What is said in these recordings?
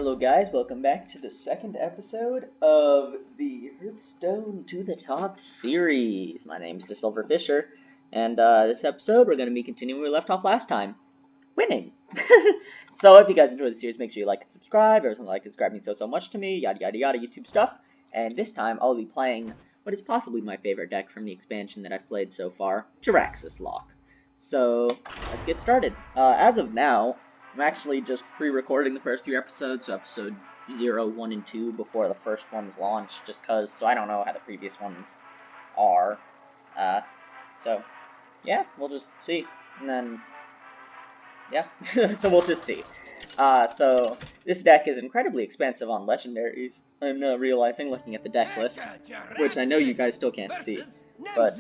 Hello guys, welcome back to the second episode of the Hearthstone to the Top series. My name's DeSilverFisher, and this episode we're going to be continuing where we left off last time. Winning! So if you guys enjoy the series, make sure you like and subscribe. Everything like and subscribe means so much to me, yada yada yada, YouTube stuff. And this time I'll be playing what is possibly my favorite deck from the expansion that I've played so far, Jaraxxus Lock. So let's get started. As of now, I'm actually just pre-recording the first few episodes, so episode 0, 1, and 2 before the first one's launched, just because, so I don't know how the previous ones are. So, yeah, we'll just see. And then, yeah, so we'll just see. So, this deck is incredibly expensive on legendaries. I'm realizing, looking at the deck list, which I know you guys still can't see, but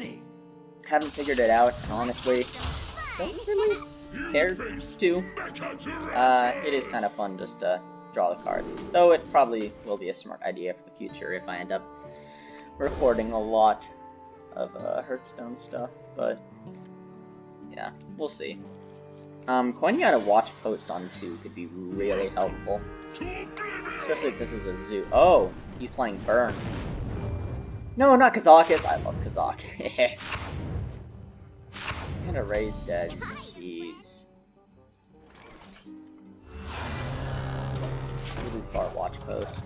haven't figured it out, and honestly, don't really care to. It is kind of fun just to draw the cards, though it probably will be a smart idea for the future if I end up recording a lot of Hearthstone stuff, but yeah, we'll see. Coining out a watch post on 2 could be really helpful, especially if this is a zoo. Oh, he's playing Burn. No, not Kazakus. I love Kazakus. And a raised dead. Jeez. Really far watch post.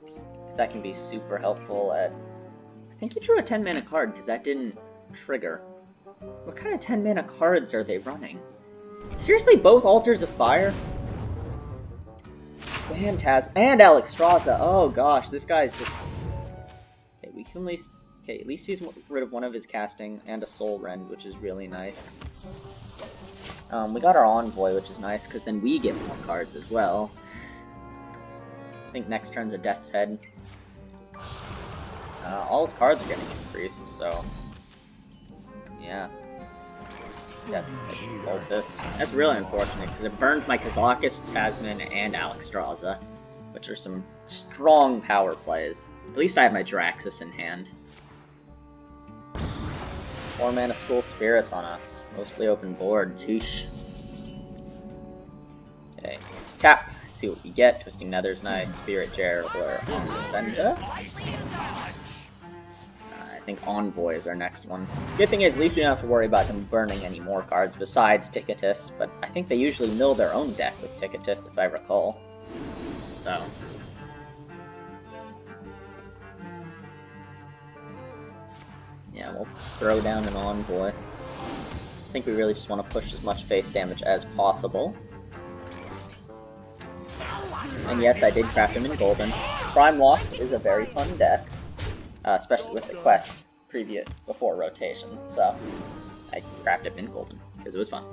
Because that can be super helpful at... I think he drew a 10 mana card because that didn't trigger. What kind of 10 mana cards are they running? Seriously, both Altars of Fire? Phantasm and Alexstrasza. Oh gosh, this guy's just... Okay, we can at least... Okay, at least he's rid of one of his casting and a Soul Rend, which is really nice. We got our Envoy, which is nice, because then we get more cards as well. I think next turn's a Death's Head. All his cards are getting increased, so... Yeah. That's Cultist. That's really unfortunate, because it burned my Kazakus, Tasman, and Alexstrasza, which are some strong power plays. At least I have my Jaraxxus in hand. 4 mana School Spirits on a mostly open board. Sheesh. Okay. Tap. See what we get. Twisting Nether's nice. Spirit Geraldor on Defender. I think Envoy is our next one. Good thing is, at least we don't have to worry about them burning any more cards besides Tickatus, but I think they usually mill their own deck with Tickatus, if I recall. So... yeah, we'll throw down an Envoy. I think we really just want to push as much face damage as possible. And yes, I did craft him in Golden. Prime Lock is a very fun deck, especially with the quest before rotation, so I crafted him in Golden, because it was fun.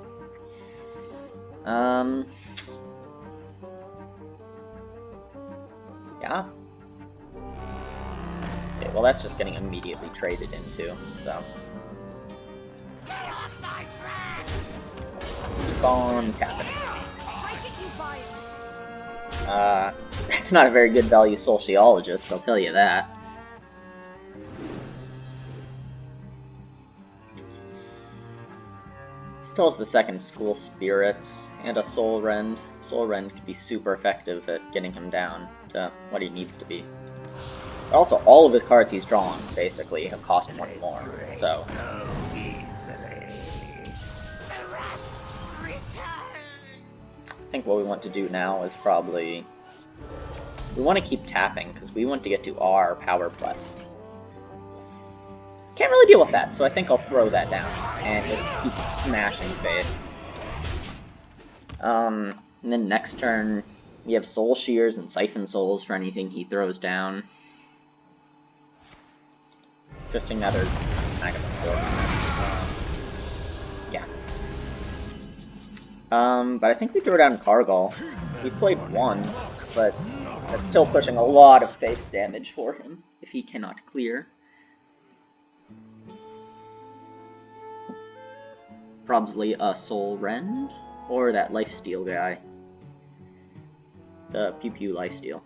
Yeah. Okay, well that's just getting immediately traded into, so... Gone Captain. That's not a very good value Soulciologist, I'll tell you that. Still has the second School Spirits, and a Soul Rend. Soul Rend could be super effective at getting him down to what he needs to be. Also, all of his cards he's drawn, basically, have cost 1 more, so... I think what we want to do now is probably... we want to keep tapping, because we want to get to our power play. Can't really deal with that, so I think I'll throw that down, and just keep smashing face. And then next turn, we have Soul Shears and Siphon Souls for anything he throws down. Twisting Nether kind of important. Yeah. But I think we throw down Kargal. We played 1, but that's still pushing a lot of face damage for him, if he cannot clear. Probably a Soul Rend, or that Lifesteal guy. The Pew Pew Lifesteal.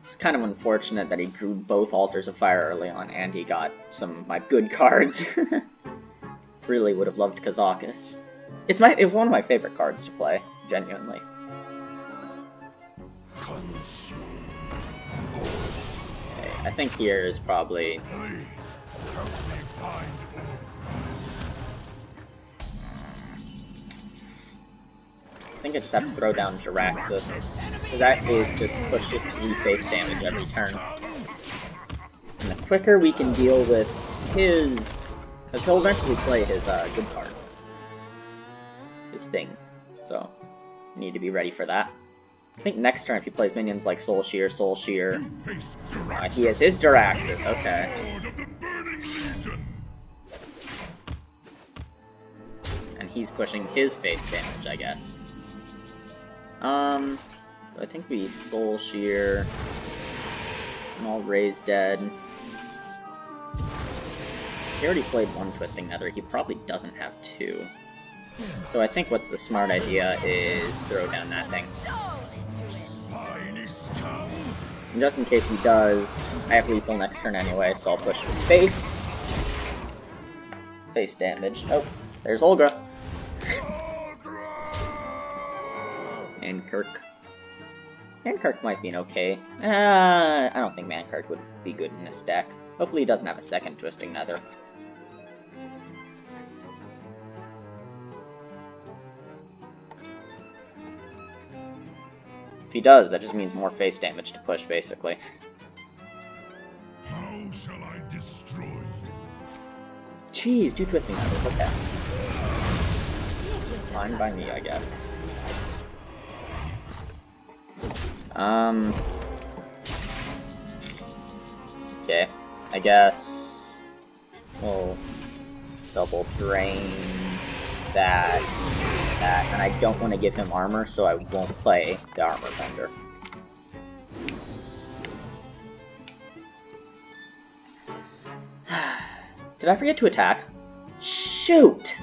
It's kind of unfortunate that he drew both Altars of Fire early on, and he got some of my good cards. Really would have loved Kazakus. It's one of my favorite cards to play, genuinely. Okay, I think here is probably... I think I just have to throw down Jaraxxus, because that is just pushes 3 face damage every turn. And the quicker we can deal with his... because he'll eventually play his good card. His thing. So, we need to be ready for that. I think next turn if he plays minions like Soul Shear, he has his Jaraxxus, okay. And he's pushing his face damage, I guess. So I think we Soul Shear, and I'll raise dead. He already played 1 Twisting Nether, he probably doesn't have 2. So I think what's the smart idea is throw down that thing. And just in case he does, I have lethal next turn anyway, so I'll push his face. Face damage. Oh, there's Olga. And Kirk. Mankirk might be an okay. I don't think Mankirk would be good in this deck. Hopefully he doesn't have a second Twisting Nether. If he does, that just means more face damage to push, basically. How shall I destroy you? Jeez, 2 Twisting Nethers, okay. Fine by me, I guess. Okay, I guess we'll double drain that, and I don't want to give him armor, so I won't play the armor vendor. Did I forget to attack? Shoot!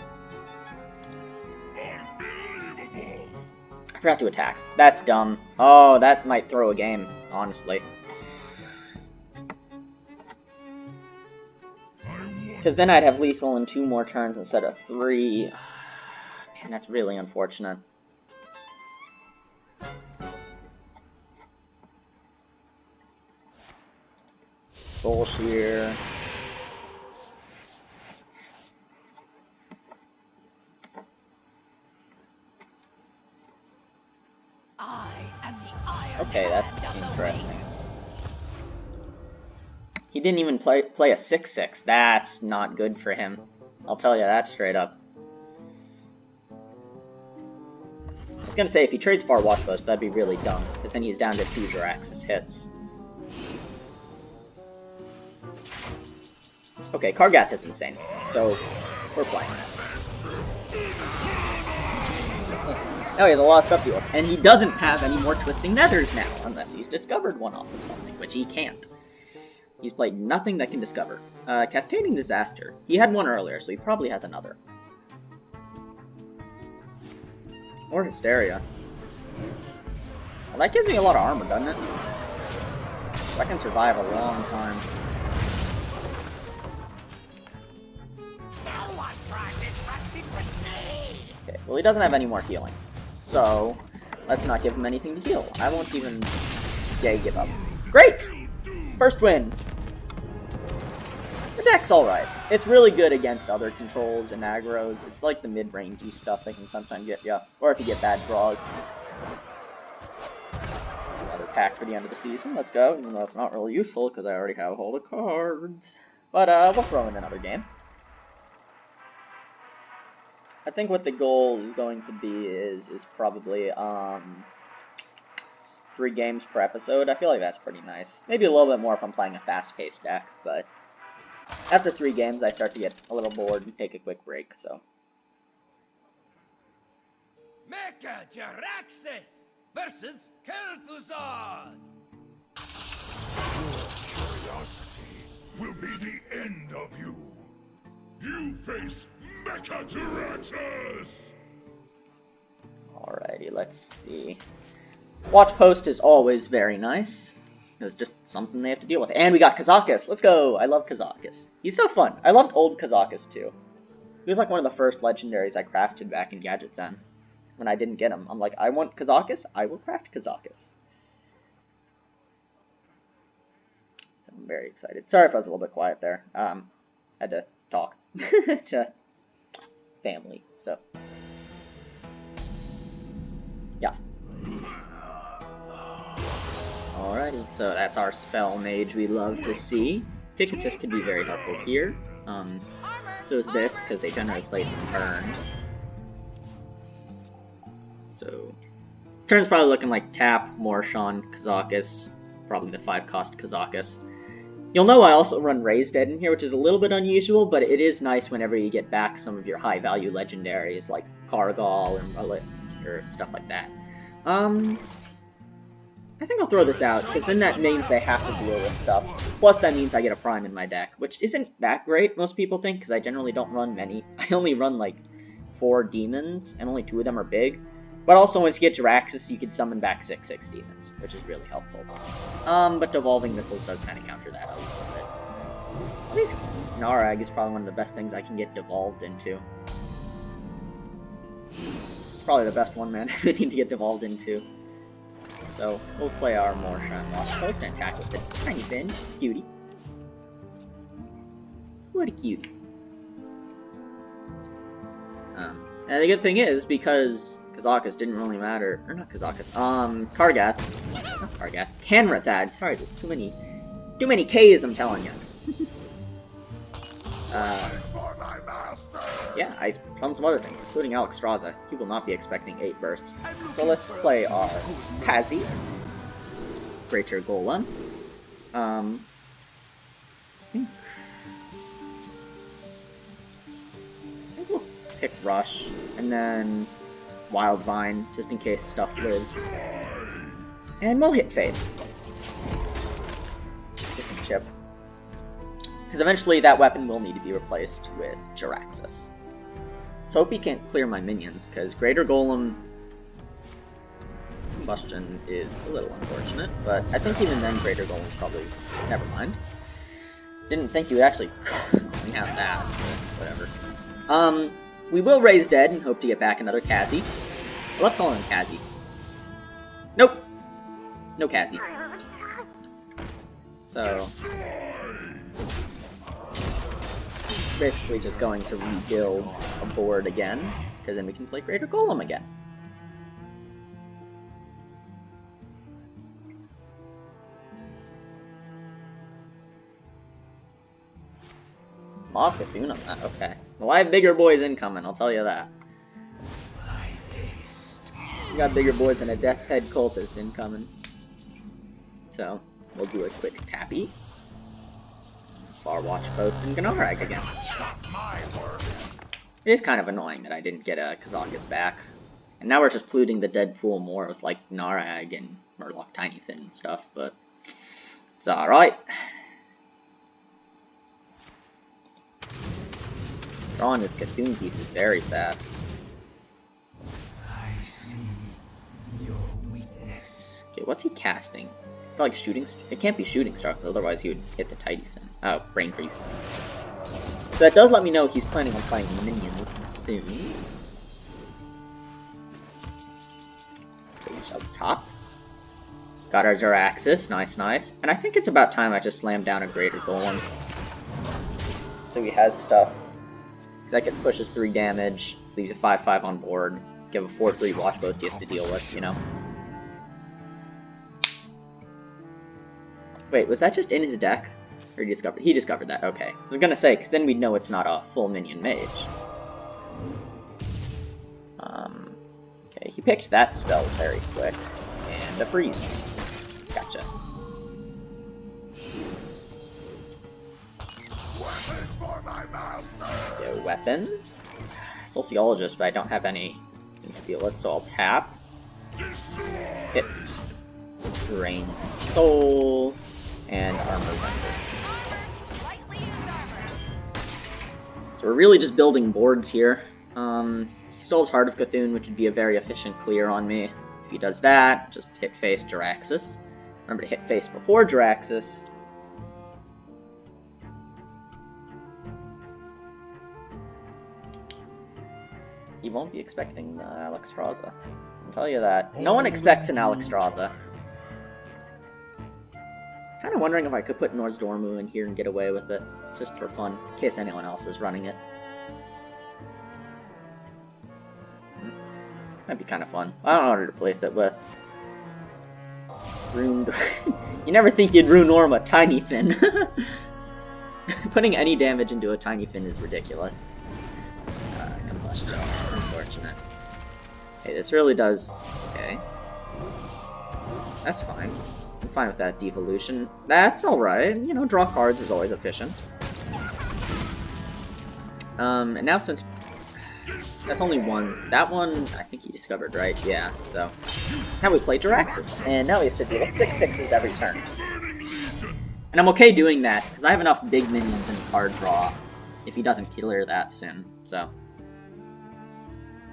I forgot to attack. That's dumb. Oh, that might throw a game, honestly. Because then I'd have lethal in 2 more turns instead of 3. Man, that's really unfortunate. Soul Shear. Okay, that's interesting. He didn't even play a 6/6. That's not good for him. I'll tell you that straight up. I was gonna say, if he trades Far Watch Post, that'd be really dumb, because then he's down to 2 Jaraxxus hits. Okay, Kargath is insane, so we're playing. Oh, he has a lost upfield, and he doesn't have any more Twisting Nethers now, unless he's discovered one off of something, which he can't. He's played nothing that can discover. Cascading Disaster. He had one earlier, so he probably has another. Or Hysteria. Well, that gives me a lot of armor, doesn't it? So I can survive a long time. Okay, well he doesn't have any more healing. So, let's not give him anything to heal. I won't even... Yeah, give up. Great! First win! The deck's alright. It's really good against other controls and aggros. It's like the mid-rangey stuff that can sometimes get you. Or if you get bad draws. Another pack for the end of the season. Let's go. Even though it's not really useful because I already have all the cards. But we'll throw in another game. I think what the goal is going to be is probably 3 games per episode. I feel like that's pretty nice. Maybe a little bit more if I'm playing a fast-paced deck, but after 3 games I start to get a little bored and take a quick break, so. Mecha Jaraxxus versus Kanrethad. Curiosity will be the end of you. You face Mecha Jaraxxus! Alrighty, let's see. Watch Post is always very nice. It's just something they have to deal with. And we got Kazakus! Let's go! I love Kazakus. He's so fun. I loved old Kazakus too. He was like one of the first legendaries I crafted back in Gadget Zen. When I didn't get him, I'm like, I want Kazakus, I will craft Kazakus. So I'm very excited. Sorry if I was a little bit quiet there. Had to talk to family, so. Yeah. Alrighty, so that's our spell mage we love to see. Tickatus can be very helpful here. So is this, because they generally play some burn. So, turn's probably looking like tap, Mor'shan, Kazakus, probably the 5-cost Kazakus. You'll know I also run Raised Dead in here, which is a little bit unusual, but it is nice whenever you get back some of your high-value legendaries, like Kargal or stuff like that. I think I'll throw this out, because then that means they have to deal with stuff. Plus, that means I get a Prime in my deck, which isn't that great, most people think, because I generally don't run many. I only run, like, 4 demons, and only 2 of them are big. But also, once you get Jaraxxus, you can summon back 6/6 demons, which is really helpful. But Devolving Missiles does kind of counter that a little bit. At least Narag is probably one of the best things I can get devolved into. It's probably the best one, man, I need to get devolved into. So, we'll play our Mor'shan Lost Post and attack with a tiny binge. Cutie. What a cutie. And the good thing is, because Kazakus didn't really matter, or not Kazakus, Kanrethad, sorry, there's too many K's, I'm telling you. Yeah, I found some other things, including Alexstrasza. He will not be expecting 8 bursts. So let's play our Kazi, Greater Golem. I think we'll pick Rush, and then Wild Vine, just in case stuff lives. And we'll hit Face. Different chip. Because eventually that weapon will need to be replaced with Jaraxxus. So hope he can't clear my minions, because Greater Golem combustion is a little unfortunate, but I think even then Greater Golem's probably... never mind. Didn't think you would actually have that, but whatever. We will raise Dead and hope to get back another Kazi. I love calling him Kazi. Nope! No Kazi. So... basically just going to rebuild a board again, because then we can play Greater Golem again. Mob Cthulhu on that, okay. Well, I have bigger boys incoming, I'll tell you that. We got bigger boys than a Death's Head Cultist incoming. So, we'll do a quick tappy. Far Watch Post and Gnarag again. It is kind of annoying that I didn't get a Kazakus back. And now we're just polluting the dead pool more with like Gnarag and Murloc Tiny Fin and stuff, but it's alright. Drawing this Cthulhu piece is very fast. I see your weakness. Okay, what's he casting? It's like shooting. It can't be Shooting Star, otherwise he would hit the Tiny Fin. Oh, Brain Freeze. So that does let me know he's planning on playing minions soon. Up top. Got our Jaraxxus, nice, nice. And I think it's about time I just slammed down a Greater Golem. So he has stuff. That could push us 3 damage, leaves a 5/5 on board, give a 4/3 Watch Post he has to deal with, you know. Wait, was that just in his deck? Or he discovered that, okay. So I was gonna say, because then we'd know it's not a full minion mage. Okay, he picked that spell very quick. And a freeze. Gotcha. Weapons for my master! Okay, weapons. Soulciologist, but I don't have any to deal with, so I'll tap. Hit. Drain Soul. And Armor Render. So we're really just building boards here. He still has Heart of Cthulhu, which would be a very efficient clear on me. If he does that, just hit face Jaraxxus. Remember to hit face before Jaraxxus. You won't be expecting Alexstrasza. I'll tell you that. No one expects an Alexstrasza. Kind of wondering if I could put Nozdormu in here and get away with it, just for fun, in case anyone else is running it. Might be kind of fun. I don't know how to replace it with. Ruined. You never think you'd Runorm a Tiny Fin. Putting any damage into a Tiny Fin is ridiculous. Combustion. Unfortunate. Hey, this really does. Okay. That's fine. I'm fine with that devolution. That's alright. You know, draw cards is always efficient. And now since that's only one, that one I think he discovered, right? Yeah, so now we play Jaraxxus, and now we have to deal with 6/6s every turn. And I'm okay doing that, because I have enough big minions in card draw if he doesn't clear that soon, so.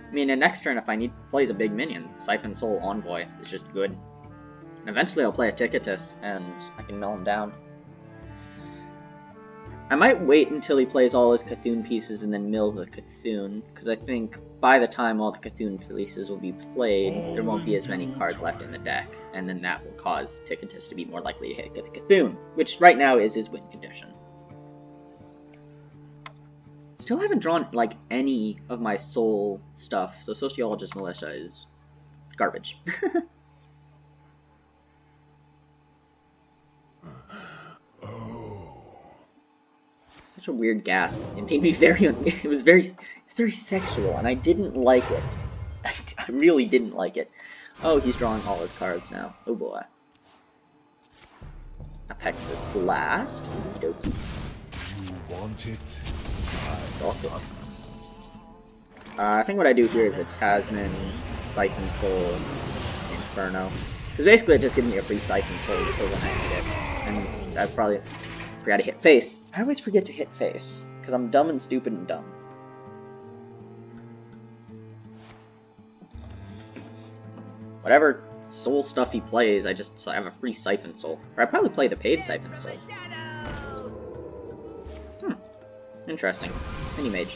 I mean, in next turn, if I plays a big minion, Siphon Soul Envoy is just good. And eventually I'll play a Tickatus, and I can mill him down. I might wait until he plays all his Cthulhu pieces and then mill the Cthulhu, because I think by the time all the Cthulhu pieces will be played, there won't be as many cards left in the deck, and then that will cause Tickatus to be more likely to hit the Cthulhu, which right now is his win condition. Still haven't drawn, like, any of my soul stuff, so Soulciologist Malicia is garbage. Such a weird gasp. It made me it was very sexual, and I didn't like it. I really didn't like it. Oh, he's drawing all his cards now. Oh boy. Apexis Blast. Okie dokie. You want it? I think what I do here is a Tasman, Siphon Soul, Inferno. Because basically it just gives me a free Siphon Soul for when I hit it. And I probably forgot to hit face. I always forget to hit face, because I'm dumb and stupid and dumb. Whatever soul stuff he plays, I have a free Siphon Soul. Or I'd probably play the paid Siphon Soul. Interesting. Mini-mage.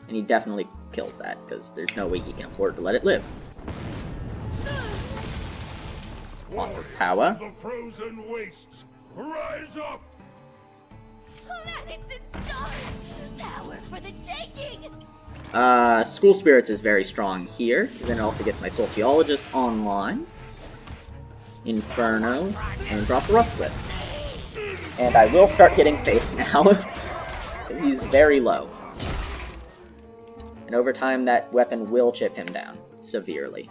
And he definitely kills that, because there's no way he can afford to let it live. Offer power. The frozen wastes, rise up! Planets and stars, power for the taking! School Spirits is very strong here. Then it also gets my Soulciologist online. Inferno, and drop Rustwix. And I will start hitting face now, because he's very low. And over time, that weapon will chip him down, severely.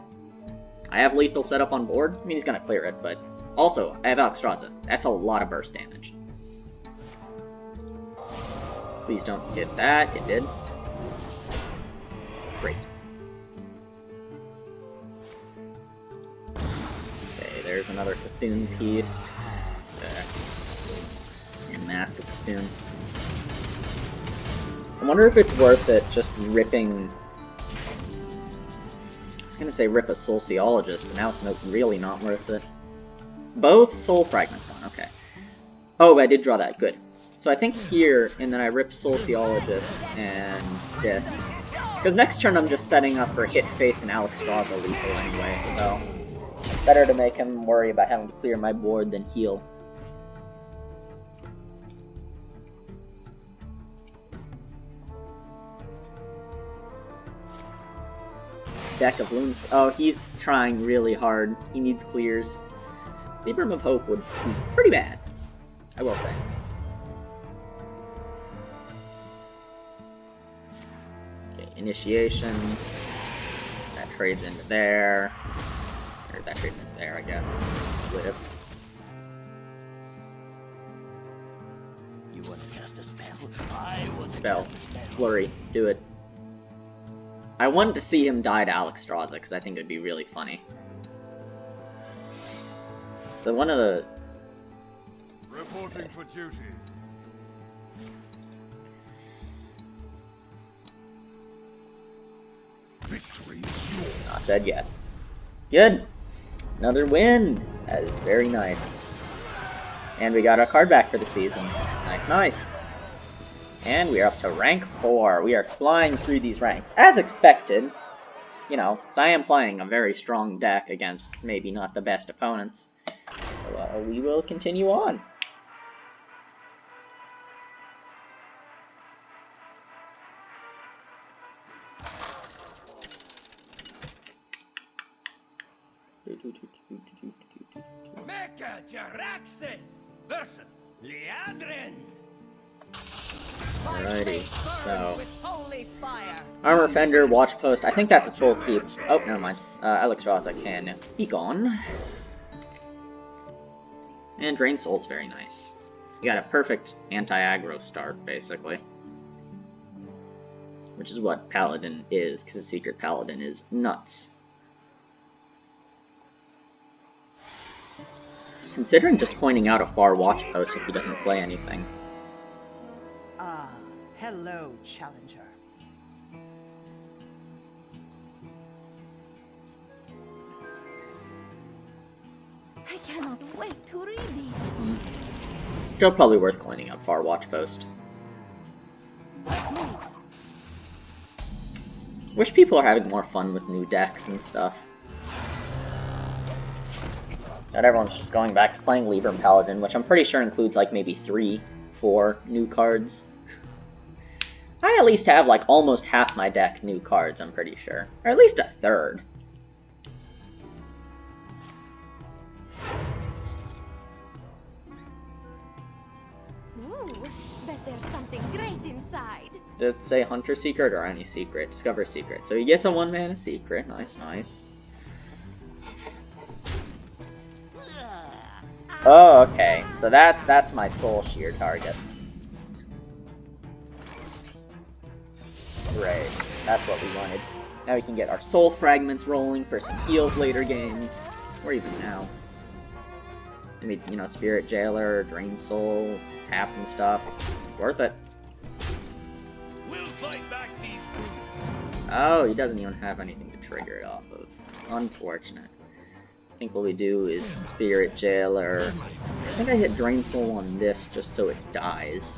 I have lethal set up on board. I mean, he's gonna clear it, but also, I have Alexstrasza. That's a lot of burst damage. Please don't hit that. It did. Great. Okay, there's another Cthulhu piece. And Mask of Cthulhu. I wonder if it's worth it just ripping... I was gonna say rip a Soulciologist, but now it's really not worth it. Both Soul Fragments on, okay. Oh, I did draw that, good. So I think here, and then I rip Soulciologist and this. Because next turn I'm just setting up for hit face and Alexstrasza lethal anyway, so... better to make him worry about having to clear my board than heal. Deck of Loons. Oh, he's trying really hard. He needs clears. Libram of Hope would be pretty bad, I will say. Okay, Initiation. That trades into there. Or that trades into there, I guess. Live. You want to cast a spell? I want to Spell. cast a spell. Flurry. Do it. I wanted to see him die to Alexstrasza, because I think it would be really funny. So one of the... Reporting for duty. Victory is yours. Not dead yet. Good! Another win! That is very nice. And we got our card back for the season. Nice, nice. And we are up to rank 4. We are flying through these ranks, as expected. You know, because I am playing a very strong deck against maybe not the best opponents. So we will continue on. Jaraxxus versus Leandrin. Alrighty, so Armor Fender, Watch Post, I think that's a full keep. Oh, never mind. Alexstrasza can be gone. And Drain Soul's very nice. You got a perfect anti-aggro start, basically. Which is what Paladin is, because Secret Paladin is nuts. Considering just pointing out a far watch post if he doesn't play anything. Ah, hello, challenger. I cannot wait to read these. Still probably worth pointing out far watch post. Wish people are having more fun with new decks and stuff. Not everyone's just going back to playing Libram Paladin, which I'm pretty sure includes like maybe 3, 4 new cards. I at least have like almost half my deck new cards, I'm pretty sure. Or at least a third. Ooh, bet there's something great inside. Did it say Hunter Secret or any secret? Discover Secret. So he gets a 1-mana secret. Nice, nice. Oh, okay. So that's my Soul Shear target. Great. That's what we wanted. Now we can get our Soul Fragments rolling for some heals later game. Or even now. Maybe, you know, Spirit Jailer, Drain Soul, tap and stuff. Worth it. We'll fight back these boots. Oh, he doesn't even have anything to trigger it off of. Unfortunate. I think what we do is Spirit Jailer. I think I hit Drain Soul on this just so it dies.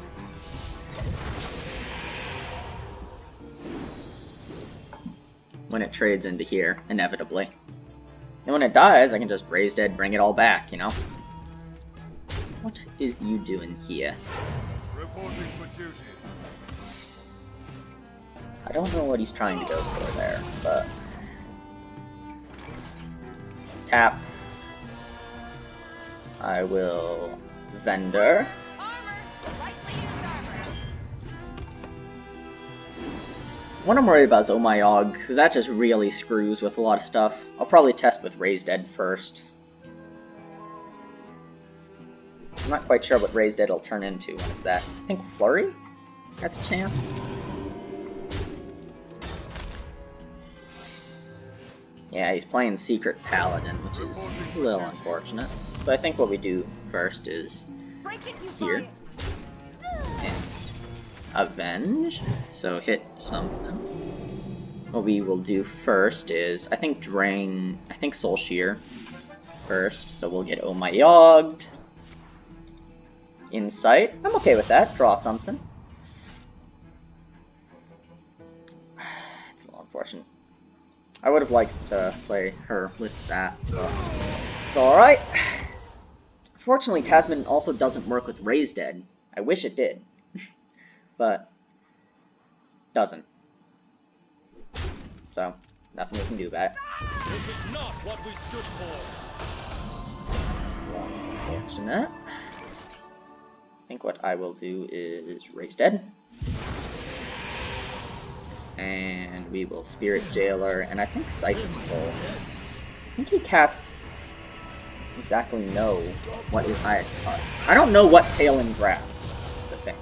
When it trades into here, inevitably. And when it dies, I can just Raise Dead, bring it all back, you know? What is you doing here? Reporting for duty. I don't know what he's trying to go for there, but... Tap. I will Vendor. What I'm worried about is Oh My Og, because that just really screws with a lot of stuff. I'll probably test with Raise Dead first. I'm not quite sure what Raise Dead will turn into. What is that? I think Flurry has a chance. Yeah, he's playing Secret Paladin, which is a little unfortunate. But I think what we do first is here. And Avenge. So hit something. What we will do first is, I think Soul Shear first. So we'll get Oh My Yogged. Insight. I'm okay with that. Draw something. It's a little unfortunate. I would have liked to play her with that, but it's alright. Unfortunately, Tasman also doesn't work with Raise Dead. I wish it did, but doesn't. So, nothing we can do about it. This is not what we stood for. Unfortunate. I think what I will do is Raise Dead. And we will Spirit Jailer, and I think Siphon Soul. I think he casts exactly know what his highest card. I don't know what Tailwind grabs, the thing.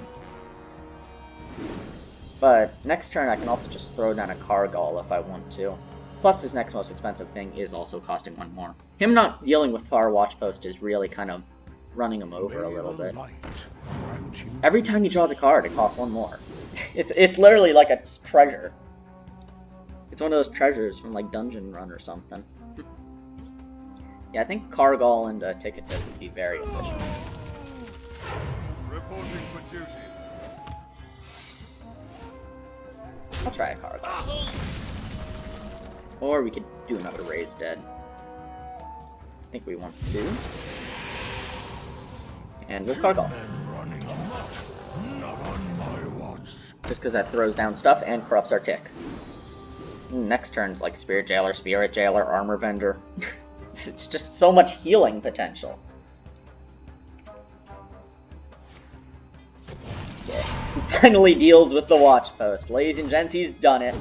But next turn I can also just throw down a Kargal if I want to. Plus his next most expensive thing is also costing 1 more. Him not dealing with Far Watch Post is really kind of running him over a little bit. Every time he draws a card, it costs 1 more. It's literally like a treasure. It's one of those treasures from like Dungeon Run or something. Yeah, I think Kargal and Tickatus would be very efficient. Reporting for duty. I'll try a Kargal. Or we could do another Raised Dead. I think we want to. And we'll Kargal. Just because that throws down stuff and corrupts our Tick. Next turn's like Spirit Jailer, Armor Vendor. It's just so much healing potential. Yeah. He finally deals with the Watch Post. Ladies and gents, he's done it.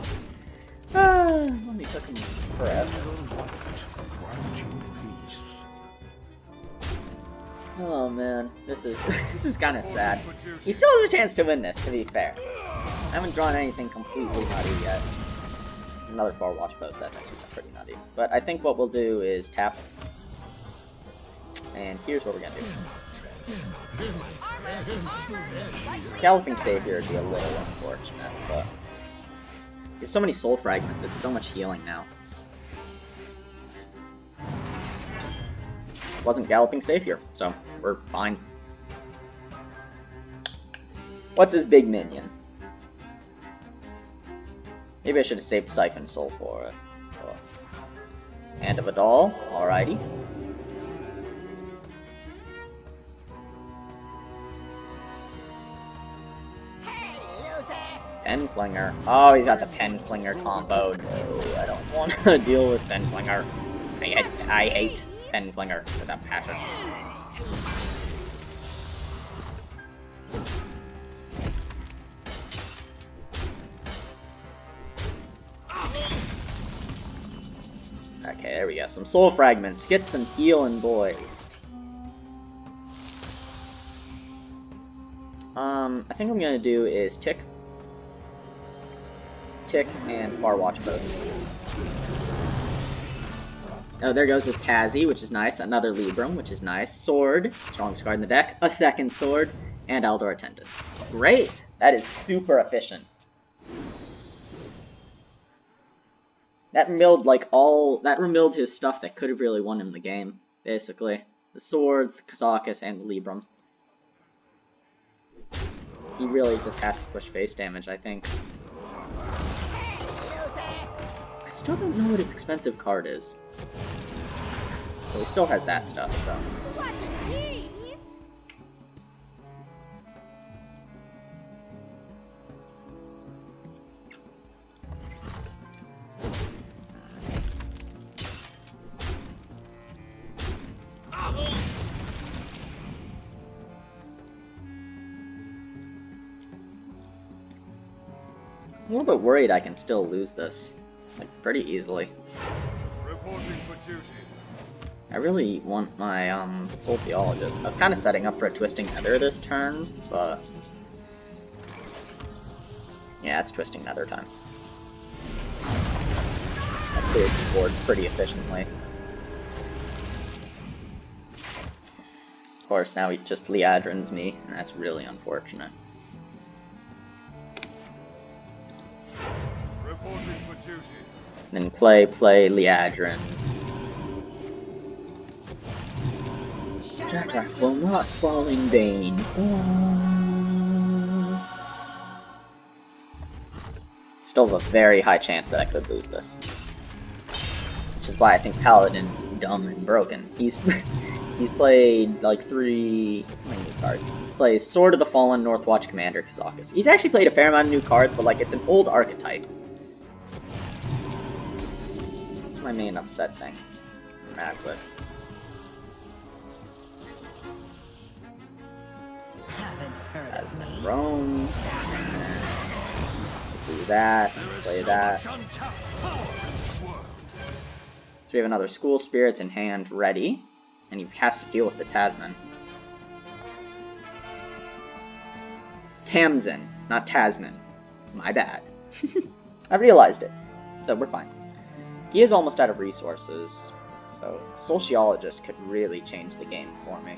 Only took him forever. Oh man, this is kind of sad. He still has a chance to win this, to be fair. I haven't drawn anything completely nutty yet. Another 4 Watch Post, that's actually pretty nutty. But I think what we'll do is tap. And here's what we're gonna do. Galloping Savior would be a little unfortunate, but there's so many soul fragments, it's so much healing now. Wasn't Galloping Savior, so we're fine. What's his big minion? Maybe I should have saved Siphon Soul for it. Oh. Hand of a Doll, alrighty. Pen Flinger. Oh, he's got the Pen Flinger combo. No, I don't want to deal with Pen Flinger. I hate Pen Flinger with that passion. Okay, there we go. Some soul fragments. Get some healing, boys. I think what I'm gonna do is Tick, and Far Watch Post. Oh, there goes his Kazi, which is nice. Another Libram, which is nice. Sword, strongest card in the deck. A second sword, and Eldor Attendant. Great! That is super efficient. That remilled his stuff that could have really won him the game, basically. The swords, the Kazakus, and the Libram. He really just has to push face damage, I think. I still don't know what his expensive card is. So he still has that stuff, so. I'm a little bit worried I can still lose this, like, pretty easily. I really want my, Soulciologist. I was kind of setting up for a Twisting Nether this turn, but... yeah, it's Twisting Nether time. I cleared the board pretty efficiently. Of course, now he just Liadrins me, and that's really unfortunate. Then play Liadrin. Jack will not fall in vain. Still have a very high chance that I could lose this. Which is why I think Paladin is dumb and broken. He's played like 3 cards. He plays Sword of the Fallen, Northwatch Commander, Kazakus. He's actually played a fair amount of new cards, but like it's an old archetype. That's my main upset thing. I'm mad with. Tamsin Roame. Do that. Play that. So we have another School Spirits in hand ready. And he has to deal with the Tasman. Tamsin, not Tasman. My bad. I realized it. So we're fine. He is almost out of resources. So Soulciologist could really change the game for me.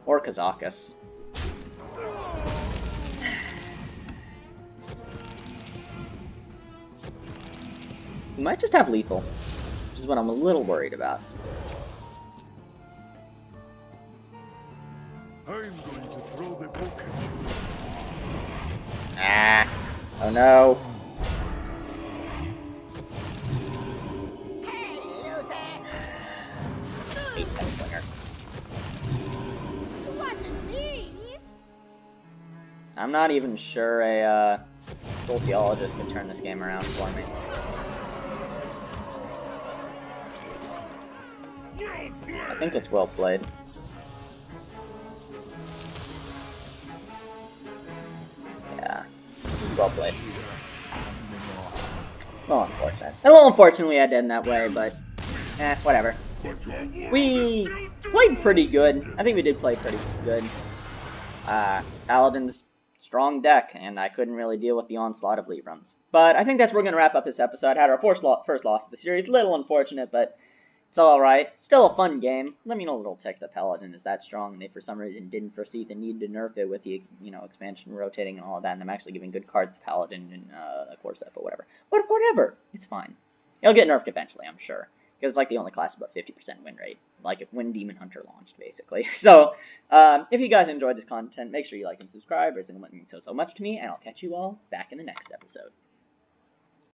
Or Kazakus. He might just have lethal, which is what I'm a little worried about. I'm going to throw the book at you. Ah! Oh no! I'm not even sure a Soulciologist could turn this game around for me. I think it's well played. Yeah, well played. Well, unfortunate. A little unfortunate we had to end that way, but whatever. We played pretty good. I think we did play pretty good. Paladin's strong deck, and I couldn't really deal with the onslaught of lead runs. But I think that's where we're going to wrap up this episode. Had our first loss of the series. Little unfortunate, but it's alright. Still a fun game. Let me know, little tech, the Paladin is that strong, and they for some reason didn't foresee the need to nerf it with the, expansion rotating and all of that, and I'm actually giving good cards to Paladin in a core set, but whatever. But whatever. It's fine. It'll get nerfed eventually, I'm sure. Because it's like the only class with about 50% win rate. Like if when Demon Hunter launched, basically. So, if you guys enjoyed this content, make sure you like and subscribe. It means so much to me, and I'll catch you all back in the next episode.